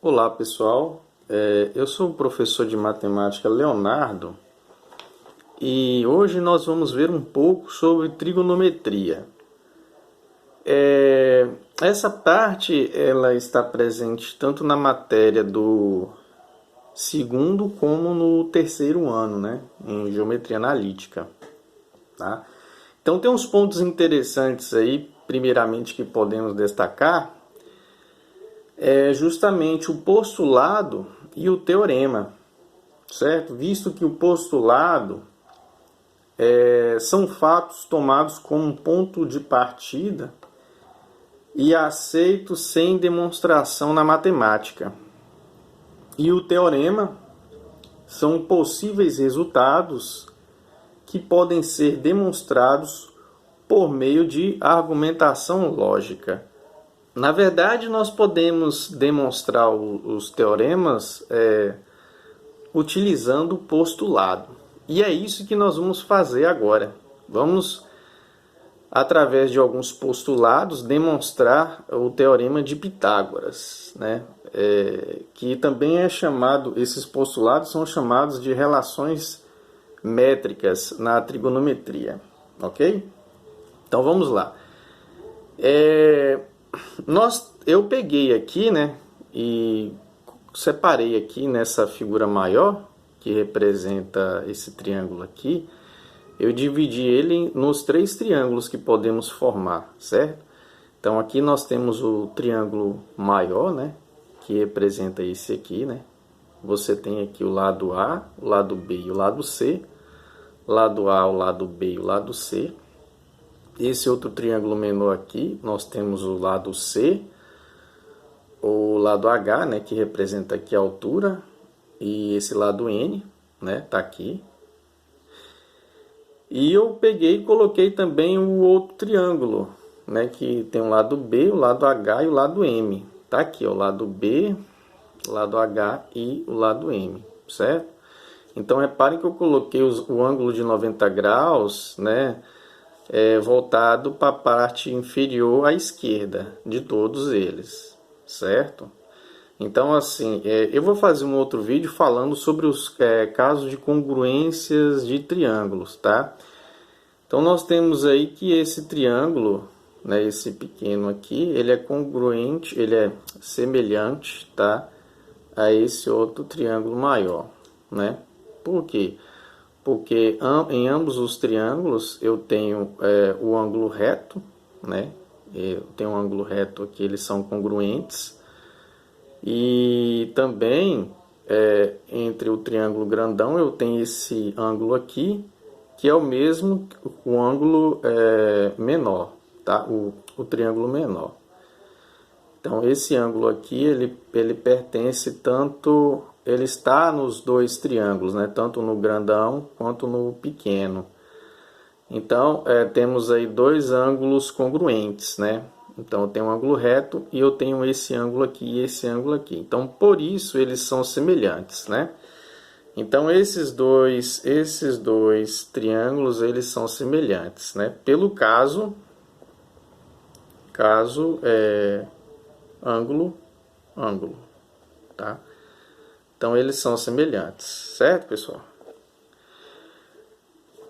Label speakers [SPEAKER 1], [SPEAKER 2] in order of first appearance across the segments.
[SPEAKER 1] Olá pessoal, eu sou o professor de matemática Leonardo e hoje nós vamos ver um pouco sobre trigonometria. Essa parte ela está presente tanto na matéria do segundo como no terceiro ano, né, em geometria analítica, tá? Então tem uns pontos interessantes aí, primeiramente que podemos destacar, é justamente o postulado e o teorema, certo? Visto que o postulado são fatos tomados como ponto de partida e aceitos sem demonstração na matemática. E o teorema são possíveis resultados que podem ser demonstrados por meio de argumentação lógica. Na verdade, nós podemos demonstrar os teoremas utilizando o postulado. E é isso que nós vamos fazer agora. Vamos, através de alguns postulados, demonstrar o teorema de Pitágoras, né? Que também é chamado, esses postulados são chamados de relações métricas na trigonometria, ok? Então vamos lá. Eu peguei aqui, né, e separei aqui nessa figura maior, que representa esse triângulo aqui, eu dividi ele nos três triângulos que podemos formar, certo? Então aqui nós temos o triângulo maior, né, que representa esse aqui, né? Você tem aqui o lado A, o lado B e o lado C. Lado A, o lado B e o lado C. Esse outro triângulo menor aqui, nós temos o lado C, o lado H, né, que representa aqui a altura, e esse lado N, né, tá aqui. E eu peguei e coloquei também o outro triângulo, né, que tem o lado B, o lado H e o lado M. Tá aqui, ó, o lado B, o lado H e o lado M, certo? Então reparem que eu coloquei o ângulo de 90 graus, né, voltado para a parte inferior à esquerda de todos eles, certo? Então, assim, eu vou fazer um outro vídeo falando sobre os casos de congruências de triângulos, tá? Então, nós temos aí que esse triângulo, né, esse pequeno aqui, ele é congruente, ele é semelhante, tá, a esse outro triângulo maior, né? Por quê? Porque em ambos os triângulos eu tenho o ângulo reto, né? Eu tenho um ângulo reto aqui, eles são congruentes. E também entre o triângulo grandão eu tenho esse ângulo aqui, que é o mesmo o ângulo menor, tá? O triângulo menor. Então esse ângulo aqui ele pertence tanto, ele está nos dois triângulos, né? Tanto no grandão quanto no pequeno. Então temos aí dois ângulos congruentes, né? Então eu tenho um ângulo reto e eu tenho esse ângulo aqui e esse ângulo aqui. Então por isso eles são semelhantes, né? Então esses dois triângulos eles são semelhantes, né? Pelo caso ângulo, ângulo, tá? Então eles são semelhantes, certo, pessoal?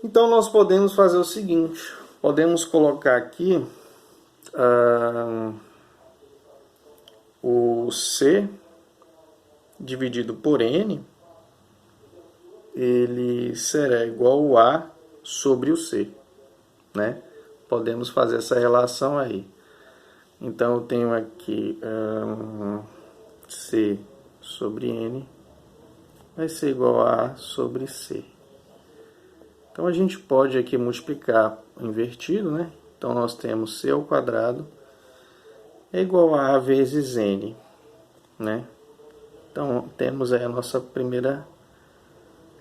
[SPEAKER 1] Então nós podemos fazer o seguinte, podemos colocar aqui o C dividido por N, ele será igual a A sobre o C, né? Podemos fazer essa relação aí. Então eu tenho aqui C sobre N vai ser igual a A sobre C. Então a gente pode aqui multiplicar invertido, né? Então nós temos C ao quadrado é igual a A vezes N, né? Então temos aí a nossa primeira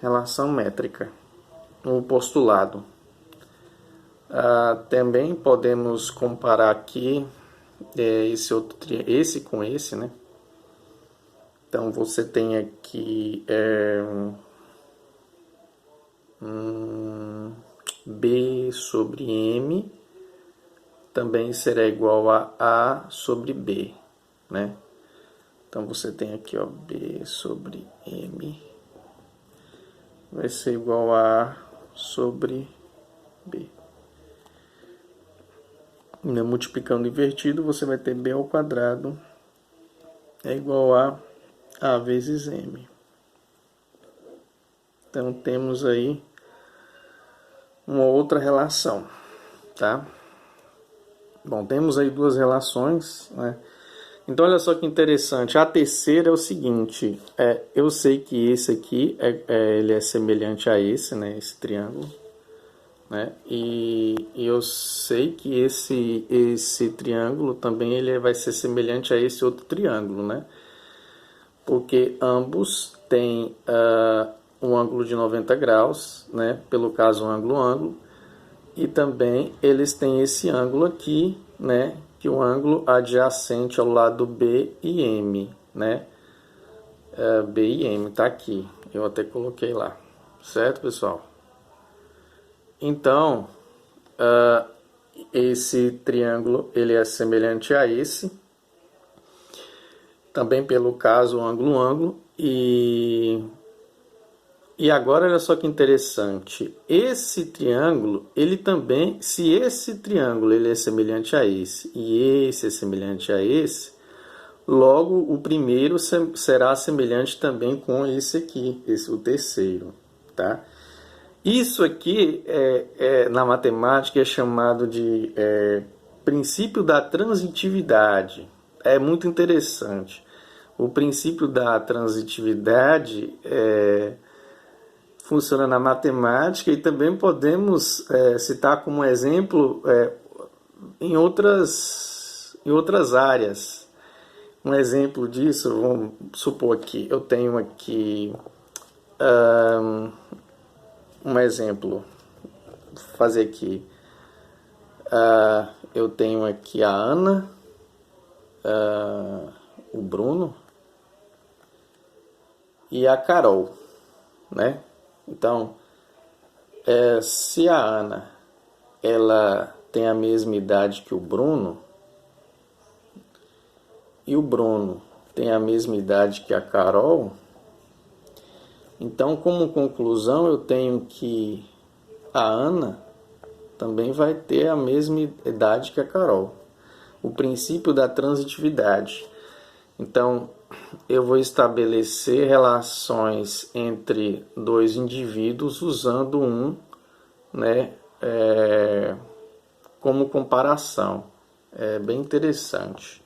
[SPEAKER 1] relação métrica, o postulado. Também podemos comparar aqui esse com esse, né? Então você tem aqui B sobre M também será igual a A sobre B, né? Então você tem aqui, ó, B sobre M vai ser igual a A sobre B. Multiplicando invertido, você vai ter B ao quadrado é igual a A vezes M. Então temos aí uma outra relação, tá? Bom, temos aí duas relações, né? Então olha só que interessante. A terceira é o seguinte: eu sei que esse aqui ele é semelhante a esse, né? Esse triângulo, né? E eu sei que esse triângulo também ele vai ser semelhante a esse outro triângulo, né? Porque ambos têm um ângulo de 90 graus, né? Pelo caso, um ângulo-ângulo. E também eles têm esse ângulo aqui, né? Que é o ângulo adjacente ao lado B e M, né? B e M, tá aqui. Eu até coloquei lá. Certo, pessoal? Então, esse triângulo, ele é semelhante a esse. Também pelo caso, ângulo-ângulo. E agora, olha só que interessante. Esse triângulo, ele também, se esse triângulo ele é semelhante a esse e esse é semelhante a esse, logo o primeiro será semelhante também com esse aqui, o terceiro, tá? Isso aqui na matemática é chamado de princípio da transitividade. É muito interessante. O princípio da transitividade funciona na matemática e também podemos citar como exemplo em outras áreas. Um exemplo disso, vamos supor que eu tenho aqui um exemplo, vou fazer aqui. Eu tenho aqui a Ana, o Bruno e a Carol, né? Então, se a Ana ela tem a mesma idade que o Bruno e o Bruno tem a mesma idade que a Carol, então, como conclusão, eu tenho que a Ana também vai ter a mesma idade que a Carol. O princípio da transitividade. Então, eu vou estabelecer relações entre dois indivíduos usando um, né, como comparação. É bem interessante.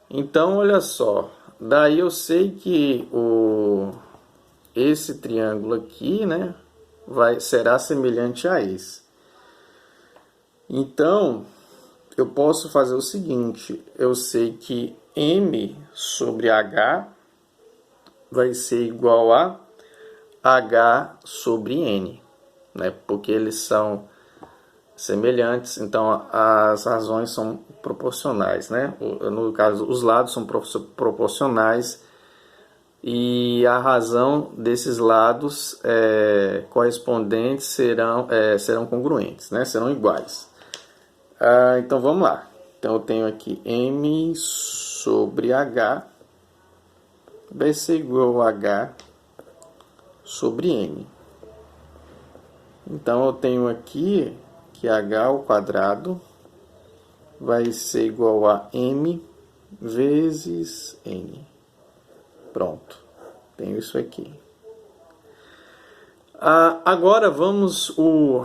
[SPEAKER 1] Então, olha só. Daí eu sei que esse triângulo aqui, né, será semelhante a esse. Então, eu posso fazer o seguinte. Eu sei que M sobre H vai ser igual a H sobre N, né? Porque eles são semelhantes, então as razões são proporcionais, né? No caso, os lados são proporcionais e a razão desses lados correspondentes serão congruentes, né? Serão iguais. Então vamos lá. Então eu tenho aqui M sobre H vai ser igual a H sobre N. Então eu tenho aqui que H ao quadrado vai ser igual a M vezes N. Pronto. Tenho isso aqui. Agora vamos um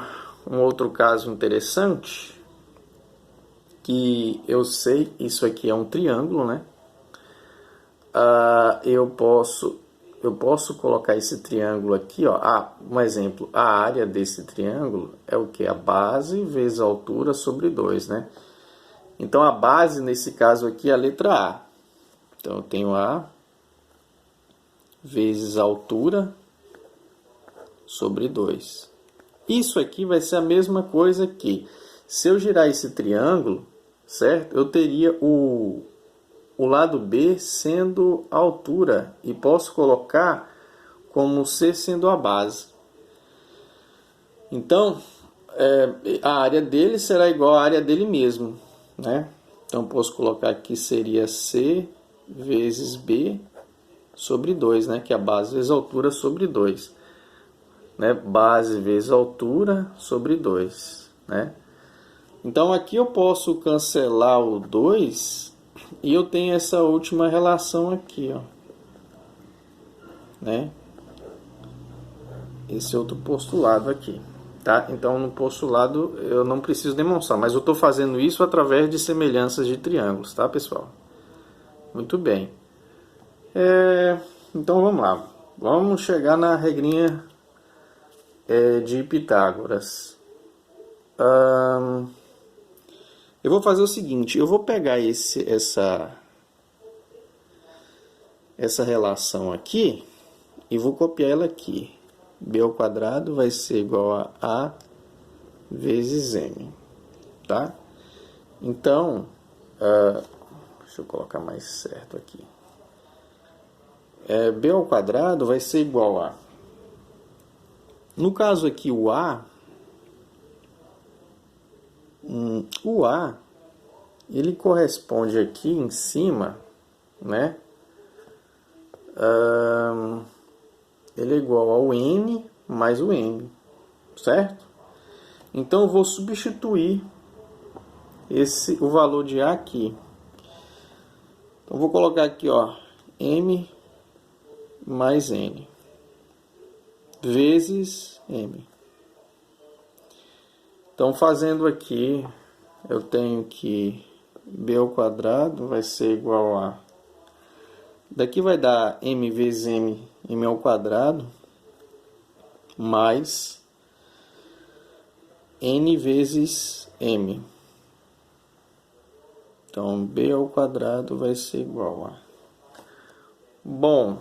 [SPEAKER 1] outro caso interessante. Que eu sei, isso aqui é um triângulo, né? Eu posso colocar esse triângulo aqui, ó. Um exemplo, a área desse triângulo é o que? A base vezes a altura sobre 2, né? Então, a base, nesse caso aqui, é a letra A. Então, eu tenho A vezes a altura sobre 2. Isso aqui vai ser a mesma coisa aqui. Se eu girar esse triângulo, certo? Eu teria o lado B sendo a altura e posso colocar como C sendo a base. Então, a área dele será igual à área dele mesmo, né? Então, posso colocar aqui seria C vezes B sobre 2, né? Que é a base vezes altura sobre 2. Né? Base vezes altura sobre 2. Né? Então aqui eu posso cancelar o 2 e eu tenho essa última relação aqui, ó. Né? Esse outro postulado aqui. Tá? Então no postulado eu não preciso demonstrar, mas eu estou fazendo isso através de semelhanças de triângulos, tá, pessoal? Muito bem. Então vamos lá. Vamos chegar na regrinha de Pitágoras. Eu vou fazer o seguinte, eu vou pegar essa relação aqui e vou copiar ela aqui. B ao quadrado vai ser igual a vezes M, tá? Então, deixa eu colocar mais certo aqui. B ao quadrado vai ser igual a... No caso aqui, o A, ele corresponde aqui em cima, né? Ele é igual ao N mais o M, certo? Então eu vou substituir o valor de A aqui. Então eu vou colocar aqui, ó, M mais N vezes M. Então fazendo aqui, eu tenho que B ao quadrado vai ser igual a... Daqui vai dar M vezes M, M ao quadrado, mais N vezes M. Então, B ao quadrado vai ser igual a... Bom,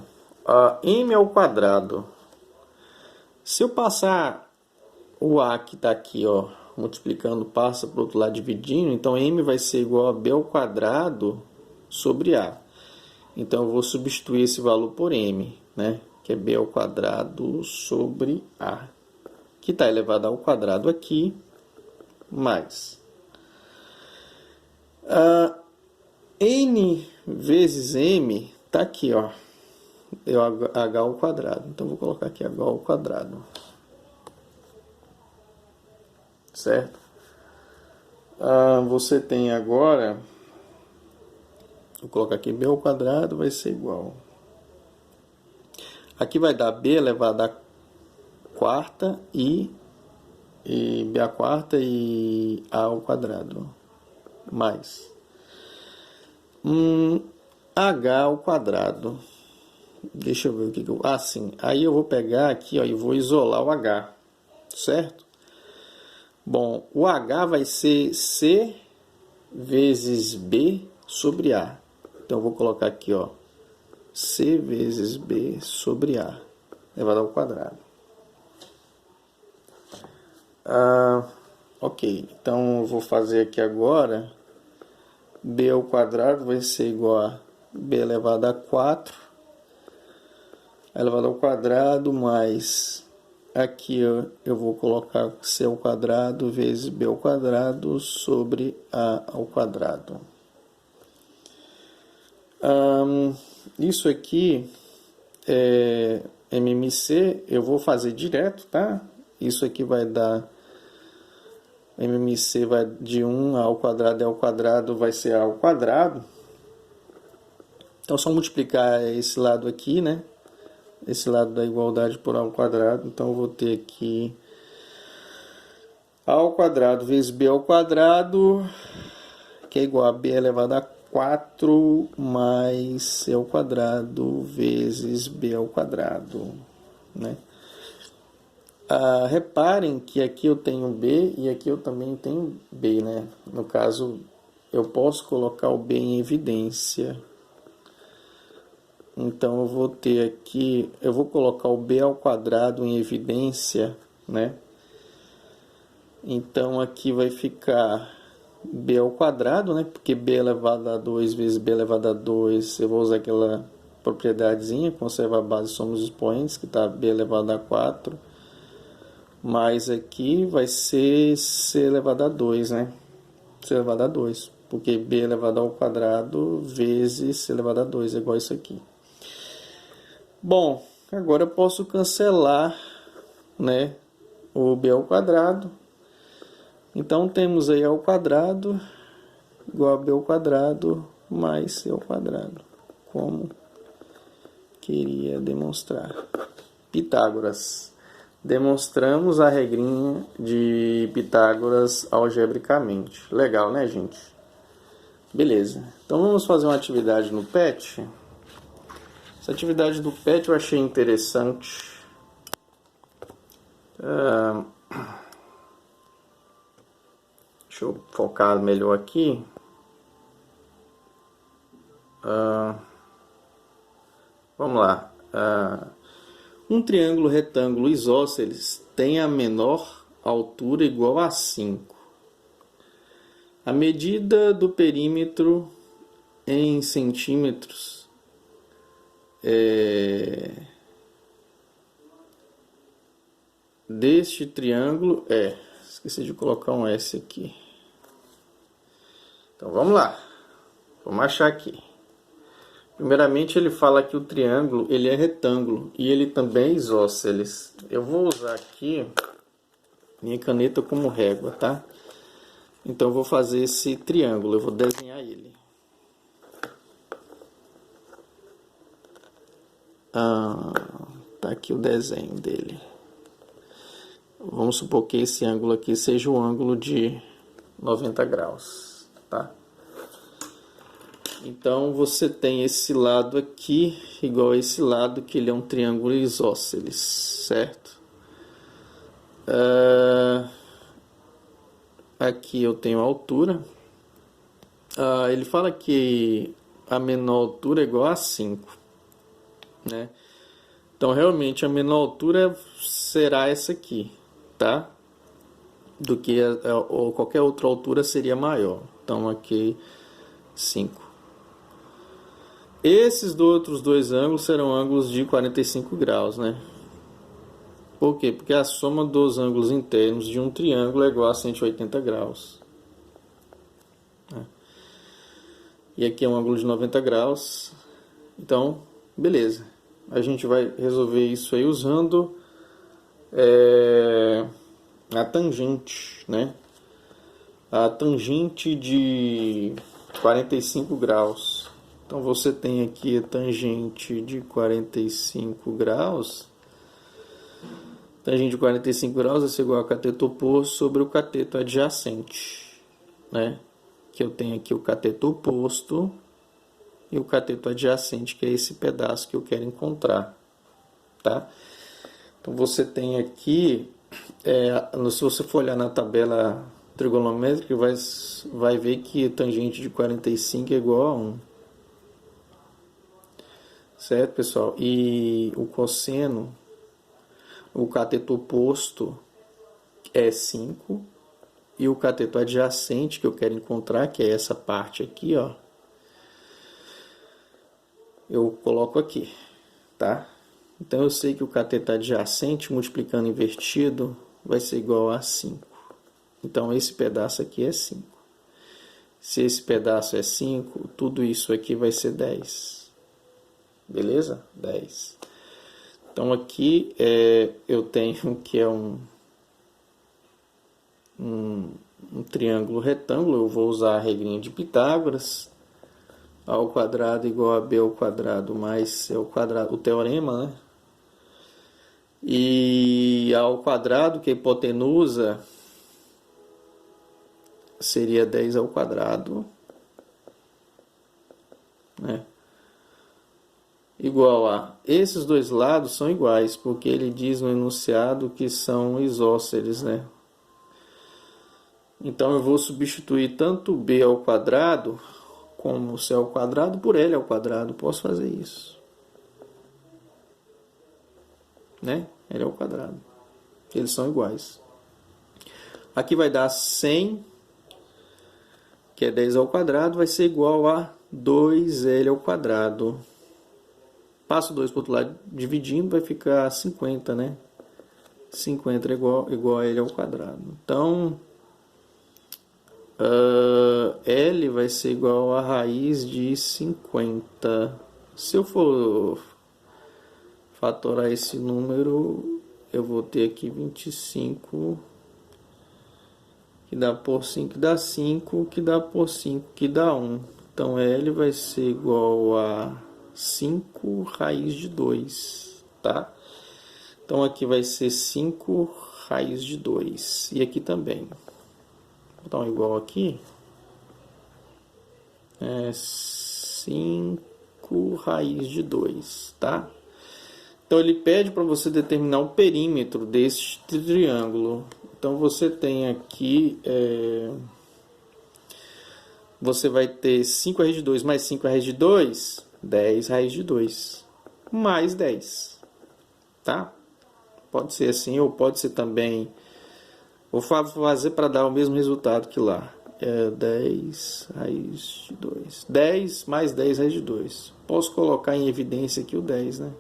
[SPEAKER 1] M ao quadrado. Se eu passar o A que está aqui, ó, multiplicando, passa para o outro lado dividindo, então M vai ser igual a B ao quadrado sobre A. Então, eu vou substituir esse valor por M, né? Que é B ao quadrado sobre A. Que está elevado ao quadrado aqui, mais... N vezes M está aqui, ó. É o H ao quadrado. Então, vou colocar aqui H ao quadrado. Certo? Você tem agora... Vou colocar aqui B ao quadrado vai ser igual. Aqui vai dar B elevado à quarta e B à quarta e A ao quadrado. Mais. H ao quadrado. Deixa eu ver o que eu... sim. Aí eu vou pegar aqui, ó, e vou isolar o H. Certo? Bom, o H vai ser C vezes B sobre A. Então, eu vou colocar aqui, ó, C vezes B sobre A, elevado ao quadrado. Ok, então eu vou fazer aqui agora, B ao quadrado vai ser igual a B elevado a 4, elevado ao quadrado, mais aqui eu vou colocar C ao quadrado vezes B ao quadrado sobre A ao quadrado. Isso aqui é MMC, eu vou fazer direto, tá? Isso aqui vai dar, MMC vai de 1 ao quadrado, e ao quadrado vai ser A ao quadrado. Então, só multiplicar esse lado aqui, né? Esse lado da igualdade por A ao quadrado. Então, eu vou ter aqui A ao quadrado vezes B ao quadrado, que é igual a B elevado a 4 mais C ao quadrado vezes B ao quadrado, né? Reparem que aqui eu tenho B e aqui eu também tenho B, né? No caso, eu posso colocar o B em evidência. Então, eu vou ter aqui, eu vou colocar o B ao quadrado em evidência, né? Então, aqui vai ficar B ao quadrado, né? Porque B elevado a 2 vezes B elevado a 2, eu vou usar aquela propriedadezinha, conserva a base, somos expoentes, que está B elevado a 4. Mais aqui vai ser C elevado a 2, né? C elevado a 2. porque b elevado ao quadrado vezes c elevado a 2 é igual a isso aqui. Bom, agora eu posso cancelar, né, o b ao quadrado. Então temos aí a ao quadrado igual a b ao quadrado mais c ao quadrado, como queria demonstrar. Pitágoras. Demonstramos a regrinha de Pitágoras algebricamente. Legal, né, gente? Beleza. Então vamos fazer uma atividade no PET. Essa atividade do PET eu achei interessante. Deixa eu focar melhor aqui. Vamos lá. Um triângulo retângulo isósceles tem a menor altura igual a 5. A medida do perímetro em centímetros deste triângulo é... Esqueci de colocar um S aqui. Então vamos lá. Vamos achar aqui. Primeiramente ele fala que o triângulo ele é retângulo e ele também é isósceles. Eu vou usar aqui minha caneta como régua, tá? Então eu vou fazer esse triângulo, eu vou desenhar ele. Tá aqui o desenho dele. Vamos supor que esse ângulo aqui seja o ângulo de 90 graus, tá? Então você tem esse lado aqui igual a esse lado, que ele é um triângulo isósceles, certo? Aqui eu tenho a altura. Ele fala que a menor altura é igual a 5, né? Então realmente a menor altura será essa aqui, tá? Do que ou qualquer outra altura seria maior. Então aqui 5. Esses outros dois ângulos serão ângulos de 45 graus, né? Por quê? Porque a soma dos ângulos internos de um triângulo é igual a 180 graus. E aqui é um ângulo de 90 graus. Então, beleza. A gente vai resolver isso aí usando a tangente, né? A tangente de 45 graus. Então você tem aqui a tangente de 45 graus. Tangente de 45 graus é igual a cateto oposto sobre o cateto adjacente, né? Que eu tenho aqui o cateto oposto e o cateto adjacente, que é esse pedaço que eu quero encontrar, tá? Então você tem aqui, se você for olhar na tabela trigonométrica, vai ver que a tangente de 45 é igual a 1. Certo, pessoal? E o cosseno, o cateto oposto é 5. E o cateto adjacente que eu quero encontrar, que é essa parte aqui, ó, eu coloco aqui, tá? Então eu sei que o cateto adjacente multiplicando invertido vai ser igual a 5. Então esse pedaço aqui é 5. Se esse pedaço é 5, tudo isso aqui vai ser 10. Beleza? 10. Então aqui eu tenho que é um triângulo retângulo. Eu vou usar a regrinha de Pitágoras. A ao quadrado igual a b ao quadrado mais c ao quadrado, o teorema, né? E a ao quadrado, que é a hipotenusa, seria 10 ao quadrado, né? Igual a... Esses dois lados são iguais, porque ele diz no enunciado que são isósceles, né? Então eu vou substituir tanto b ao quadrado como c ao quadrado por l ao quadrado. Posso fazer isso, né? L ao quadrado. Eles são iguais. Aqui vai dar 100, que é 10 ao quadrado, vai ser igual a 2l ao quadrado. Passo 2 para o outro lado dividindo, vai ficar 50, né? 50 é igual a l ao quadrado. Então, L vai ser igual a raiz de 50. Se eu for fatorar esse número, eu vou ter aqui 25, que dá por 5, que dá 5, que dá por 5, que dá 1. Então, L vai ser igual a 5 raiz de 2, tá? Então, aqui vai ser 5 raiz de 2. E aqui também. Vou dar um igual aqui. 5 raiz de 2, tá? Então, ele pede para você determinar o perímetro deste triângulo. Então, você tem aqui... você vai ter 5 raiz de 2 mais 5 raiz de 2, 10 raiz de 2, mais 10, tá? Pode ser assim, ou pode ser também... Vou fazer para dar o mesmo resultado que lá. 10 raiz de 2. 10 mais 10 raiz de 2. Posso colocar em evidência aqui o 10, né?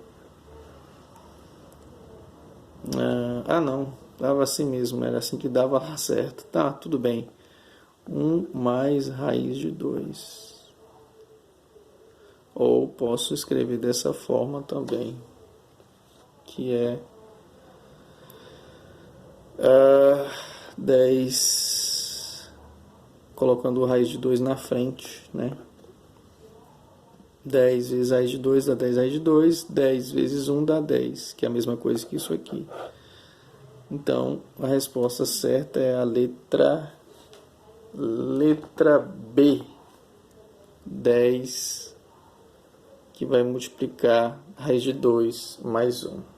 [SPEAKER 1] Não. Dava assim mesmo, era assim que dava certo. Tá, tudo bem. 1 mais raiz de 2. Ou posso escrever dessa forma também, que é 10, colocando raiz de 2 na frente, né? 10 vezes raiz de 2 dá 10 raiz de 2, 10 vezes 1 dá 10, que é a mesma coisa que isso aqui. Então, a resposta certa é a letra B, 10, que vai multiplicar raiz de 2 mais 1.